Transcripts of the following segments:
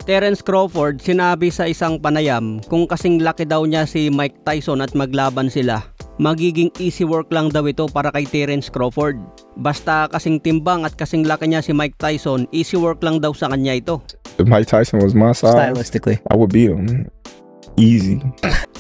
Terence Crawford sinabi sa isang panayam kung kasing laki daw niya si Mike Tyson at maglaban sila, magiging easy work lang daw ito para kay Terence Crawford. Basta kasing timbang at kasing laki niya si Mike Tyson, easy work lang daw sa kanya ito. If Mike Tyson was my size, stylistically, I would beat him. Easy.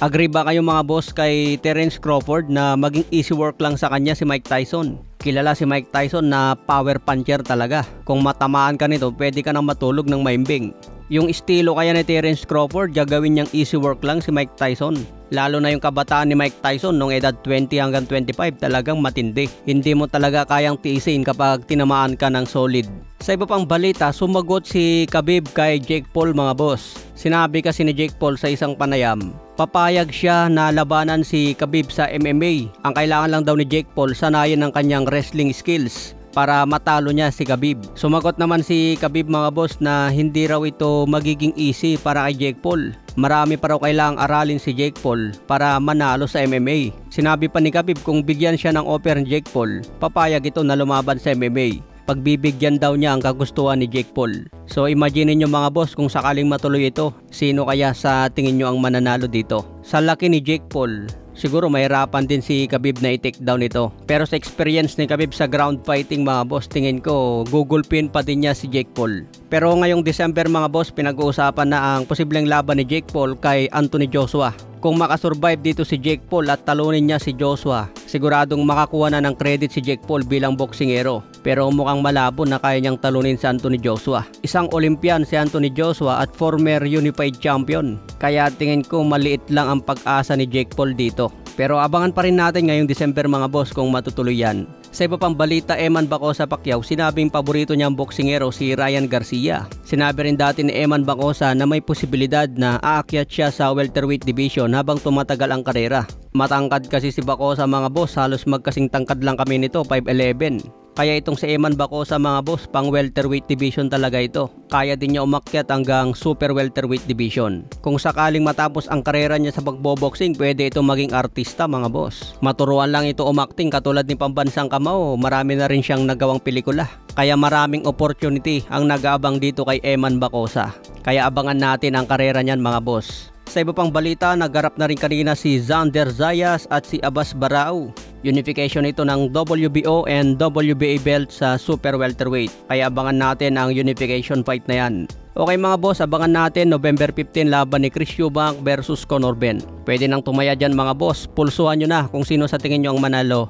Agree ba kayo mga boss kay Terence Crawford na maging easy work lang sa kanya si Mike Tyson? Kilala si Mike Tyson na power puncher talaga. Kung matamaan ka nito, pwede ka nang matulog ng maimbing. Yung estilo kaya ni Terence Crawford, gagawin niyang easy work lang si Mike Tyson. Lalo na yung kabataan ni Mike Tyson nung edad 20 hanggang 25, talagang matindi. Hindi mo talaga kayang tiisin kapag tinamaan ka ng solid. Sa iba pang balita, sumagot si Khabib kay Jake Paul mga boss. Sinabi kasi ni Jake Paul sa isang panayam, papayag siya na labanan si Khabib sa MMA. Ang kailangan lang daw ni Jake Paul, sanayin ng kanyang wrestling skills para matalo niya si Khabib. Sumagot naman si Khabib mga boss na hindi raw ito magiging easy para kay Jake Paul. Marami pa raw kailangang aralin si Jake Paul para manalo sa MMA. Sinabi pa ni Khabib kung bigyan siya ng offer ni Jake Paul, papayag ito na lumaban sa MMA. Pagbibigyan daw niya ang kagustuhan ni Jake Paul. So imagine niyo mga boss kung sakaling matuloy ito, sino kaya sa tingin niyo ang mananalo dito? Sa laki ni Jake Paul, siguro mahirapan din si Khabib na i-take down ito. Pero sa experience ni Khabib sa ground fighting mga boss, tingin ko gugulpin pa din niya si Jake Paul. Pero ngayong December mga boss, pinag-uusapan na ang posibleng laban ni Jake Paul kay Anthony Joshua. Kung makasurvive dito si Jake Paul at talunin niya si Joshua, siguradong makakuha na ng credit si Jake Paul bilang boksingero. Pero mukhang malabo na kaya niyang talunin si Anthony Joshua. Isang Olympian si Anthony Joshua at former unified champion. Kaya tingin ko maliit lang ang pag-asa ni Jake Paul dito. Pero abangan pa rin natin ngayong December mga boss kung matutuloy yan. Sa iba pang balita, Eman Bacosa Pacquiao, sinabing paborito niyang boksingero si Ryan Garcia. Sinabi rin dati ni Eman Bacosa na may posibilidad na aakyat siya sa welterweight division habang tumatagal ang karera. Matangkad kasi si Bacosa mga boss, halos magkasing tangkad lang kami nito, 5'11". Kaya itong si Eman Bacosa mga boss, pang welterweight division talaga ito. Kaya din niya umakyat hanggang super welterweight division. Kung sakaling matapos ang karera niya sa pagboboxing, pwede ito maging artista mga boss. Maturuan lang ito umakting katulad ni Pambansang Kamao, marami na rin siyang nagawang pelikula. Kaya maraming opportunity ang nag-aabang dito kay Eman Bacosa. Kaya abangan natin ang karera niyan mga boss. Sa iba pang balita, nagharap na rin kanina si Xander Zayas at si Abbas Barao. Unification ito ng WBO and WBA belt sa super welterweight. Kaya abangan natin ang unification fight na yan. Okay mga boss, abangan natin November 15 laban ni Chris Eubank versus Conor Benn. Pwede nang tumaya dyan mga boss, pulsuhan nyo na kung sino sa tingin nyo ang manalo.